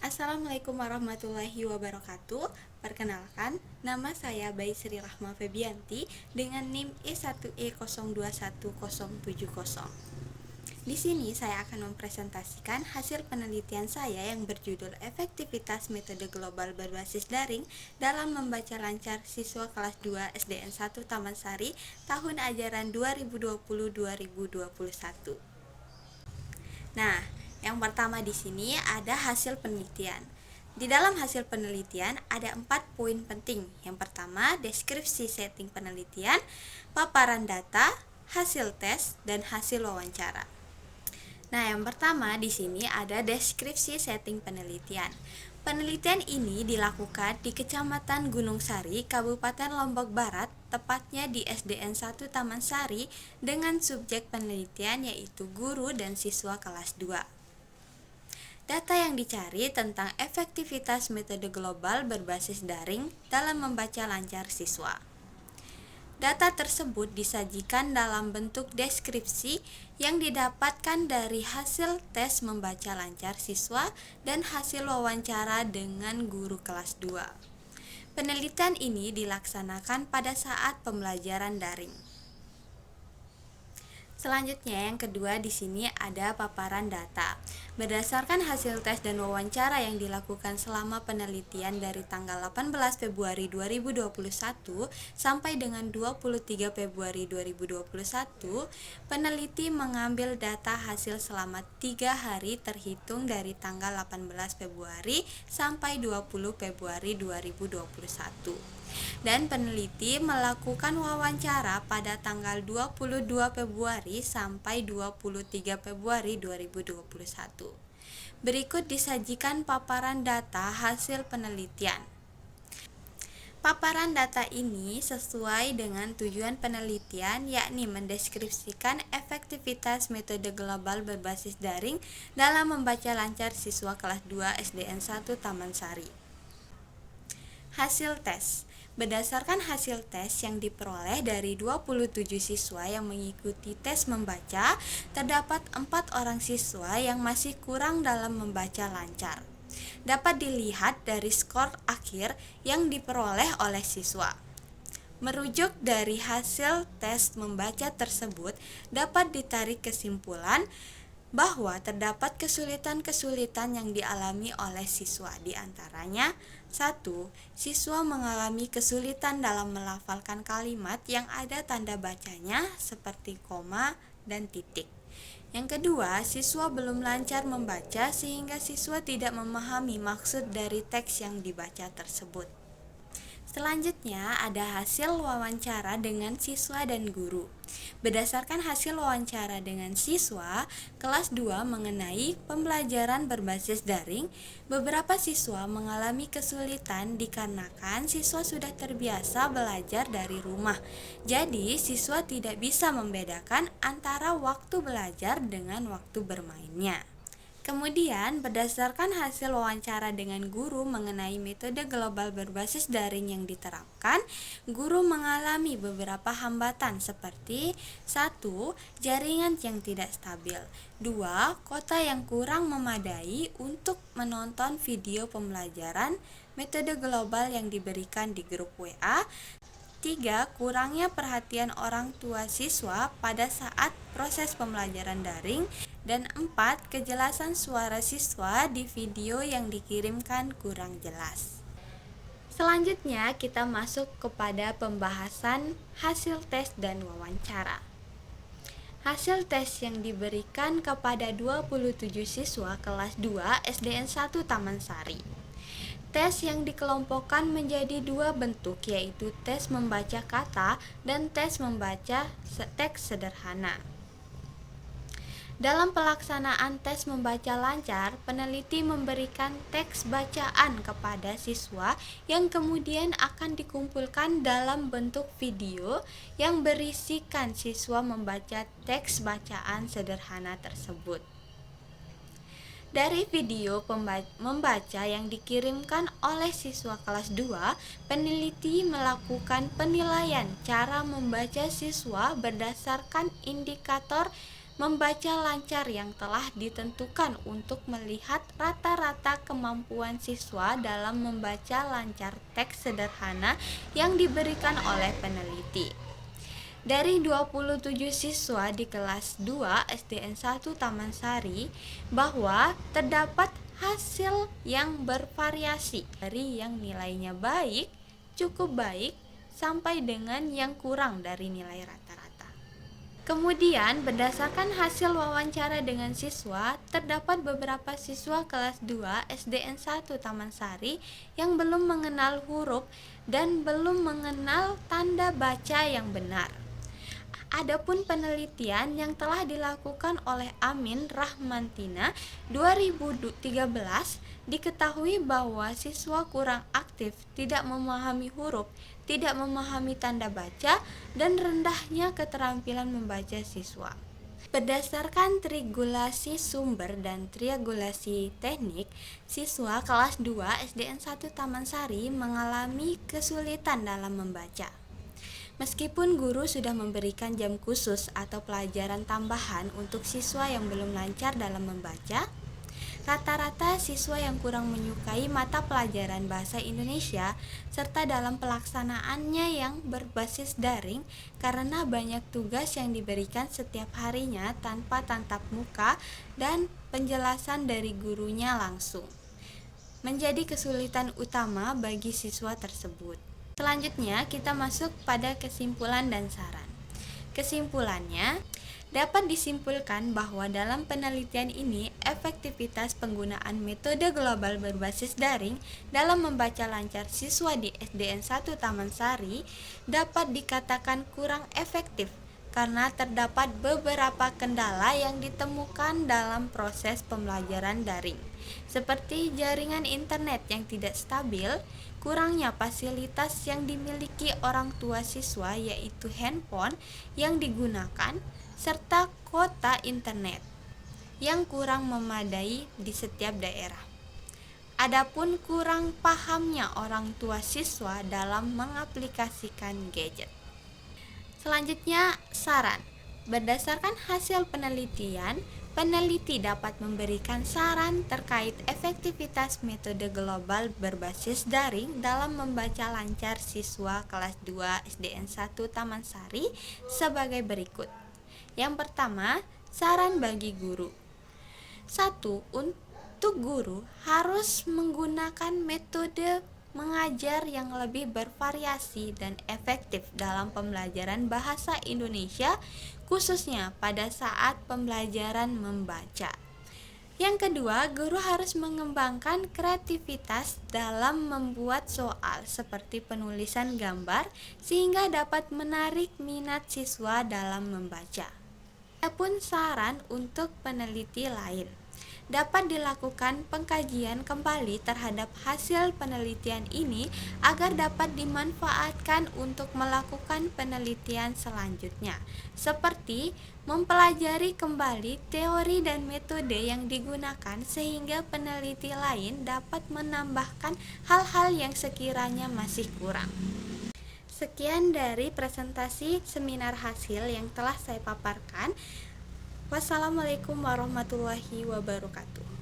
Assalamualaikum warahmatullahi wabarakatuh. Perkenalkan, nama saya Bayi Sri Rahma Febianti dengan NIM E1E021070. Di sini saya akan mempresentasikan hasil penelitian saya yang berjudul Efektivitas Metode Global Berbasis Daring dalam membaca lancar siswa kelas 2 SDN 1 Taman Sari tahun ajaran 2020-2021. Nah, yang pertama di sini ada hasil penelitian. Di dalam hasil penelitian ada 4 poin penting. Yang pertama, deskripsi setting penelitian, paparan data, hasil tes, dan hasil wawancara. Nah, yang pertama di sini ada deskripsi setting penelitian. Penelitian ini dilakukan di Kecamatan Gunung Sari, Kabupaten Lombok Barat, tepatnya di SDN 1 Taman Sari, dengan subjek penelitian yaitu guru dan siswa kelas 2. Data yang dicari tentang efektivitas metode global berbasis daring dalam membaca lancar siswa. Data tersebut disajikan dalam bentuk deskripsi yang didapatkan dari hasil tes membaca lancar siswa dan hasil wawancara dengan guru kelas 2. Penelitian ini dilaksanakan pada saat pembelajaran daring. Selanjutnya yang kedua di sini ada paparan data. Berdasarkan hasil tes dan wawancara yang dilakukan selama penelitian dari tanggal 18 Februari 2021 sampai dengan 23 Februari 2021, peneliti mengambil data hasil selama 3 hari terhitung dari tanggal 18 Februari sampai 20 Februari 2021. Dan peneliti melakukan wawancara pada tanggal 22 Februari sampai 23 Februari 2021. Berikut disajikan paparan data hasil penelitian. Paparan data ini sesuai dengan tujuan penelitian, yakni mendeskripsikan efektivitas metode global berbasis daring dalam membaca lancar siswa kelas 2 SDN 1 Taman Sari. Hasil tes. Berdasarkan hasil tes yang diperoleh dari 27 siswa yang mengikuti tes membaca, terdapat 4 orang siswa yang masih kurang dalam membaca lancar. Dapat dilihat dari skor akhir yang diperoleh oleh siswa. Merujuk dari hasil tes membaca tersebut, dapat ditarik kesimpulan bahwa terdapat kesulitan-kesulitan yang dialami oleh siswa, di antaranya 1. Siswa mengalami kesulitan dalam melafalkan kalimat yang ada tanda bacanya seperti koma dan titik. Yang kedua, siswa belum lancar membaca sehingga siswa tidak memahami maksud dari teks yang dibaca tersebut. Selanjutnya ada hasil wawancara dengan siswa dan guru. Berdasarkan hasil wawancara dengan siswa kelas 2 mengenai pembelajaran berbasis daring, beberapa siswa mengalami kesulitan dikarenakan siswa sudah terbiasa belajar dari rumah. Jadi, siswa tidak bisa membedakan antara waktu belajar dengan waktu bermainnya. Kemudian, berdasarkan hasil wawancara dengan guru mengenai metode global berbasis daring yang diterapkan, guru mengalami beberapa hambatan seperti 1. Jaringan yang tidak stabil, 2. Kuota yang kurang memadai untuk menonton video pembelajaran metode global yang diberikan di grup WA, 3. Kurangnya perhatian orang tua siswa pada saat proses pembelajaran daring, dan 4. Kejelasan suara siswa di video yang dikirimkan kurang jelas. Selanjutnya kita masuk kepada pembahasan hasil tes dan wawancara. Hasil tes yang diberikan kepada 27 siswa kelas 2 SDN 1 Taman Sari. Tes yang dikelompokkan menjadi 2 bentuk, yaitu tes membaca kata dan tes membaca teks sederhana. Dalam pelaksanaan tes membaca lancar, peneliti memberikan teks bacaan kepada siswa yang kemudian akan dikumpulkan dalam bentuk video yang berisikan siswa membaca teks bacaan sederhana tersebut. Dari video membaca yang dikirimkan oleh siswa kelas 2, peneliti melakukan penilaian cara membaca siswa berdasarkan indikator membaca lancar yang telah ditentukan untuk melihat rata-rata kemampuan siswa dalam membaca lancar teks sederhana yang diberikan oleh peneliti. Dari 27 siswa di kelas 2 SDN 1 Taman Sari, bahwa terdapat hasil yang bervariasi dari yang nilainya baik, cukup baik, sampai dengan yang kurang dari nilai rata-rata. Kemudian, berdasarkan hasil wawancara dengan siswa, terdapat beberapa siswa kelas 2 SDN 1 Taman Sari yang belum mengenal huruf dan belum mengenal tanda baca yang benar. Adapun penelitian yang telah dilakukan oleh Amin Rahmantina 2013 diketahui bahwa siswa kurang aktif, tidak memahami huruf, tidak memahami tanda baca, dan rendahnya keterampilan membaca siswa. Berdasarkan triangulasi sumber dan triangulasi teknik, siswa kelas 2 SDN 1 Taman Sari mengalami kesulitan dalam membaca. Meskipun guru sudah memberikan jam khusus atau pelajaran tambahan untuk siswa yang belum lancar dalam membaca, rata-rata siswa yang kurang menyukai mata pelajaran bahasa Indonesia serta dalam pelaksanaannya yang berbasis daring karena banyak tugas yang diberikan setiap harinya tanpa tatap muka dan penjelasan dari gurunya langsung, menjadi kesulitan utama bagi siswa tersebut. Selanjutnya, kita masuk pada kesimpulan dan saran. Kesimpulannya, dapat disimpulkan bahwa dalam penelitian ini, efektivitas penggunaan metode global berbasis daring dalam membaca lancar siswa di SDN 1 Taman Sari dapat dikatakan kurang efektif karena terdapat beberapa kendala yang ditemukan dalam proses pembelajaran daring, seperti jaringan internet yang tidak stabil, kurangnya fasilitas yang dimiliki orang tua siswa yaitu handphone yang digunakan, serta kuota internet yang kurang memadai di setiap daerah. Adapun kurang pahamnya orang tua siswa dalam mengaplikasikan gadget. Selanjutnya, saran. Berdasarkan hasil penelitian, peneliti dapat memberikan saran terkait efektivitas metode global berbasis daring dalam membaca lancar siswa kelas 2 SDN 1 Taman Sari sebagai berikut. Yang pertama, saran bagi guru. 1. Untuk guru harus menggunakan metode mengajar yang lebih bervariasi dan efektif dalam pembelajaran bahasa Indonesia, khususnya pada saat pembelajaran membaca. Yang kedua, guru harus mengembangkan kreativitas dalam membuat soal seperti penulisan gambar sehingga dapat menarik minat siswa dalam membaca. Adapun saran untuk peneliti lain, dapat dilakukan pengkajian kembali terhadap hasil penelitian ini agar dapat dimanfaatkan untuk melakukan penelitian selanjutnya, seperti mempelajari kembali teori dan metode yang digunakan sehingga peneliti lain dapat menambahkan hal-hal yang sekiranya masih kurang. Sekian dari presentasi seminar hasil yang telah saya paparkan. Wassalamualaikum warahmatullahi wabarakatuh.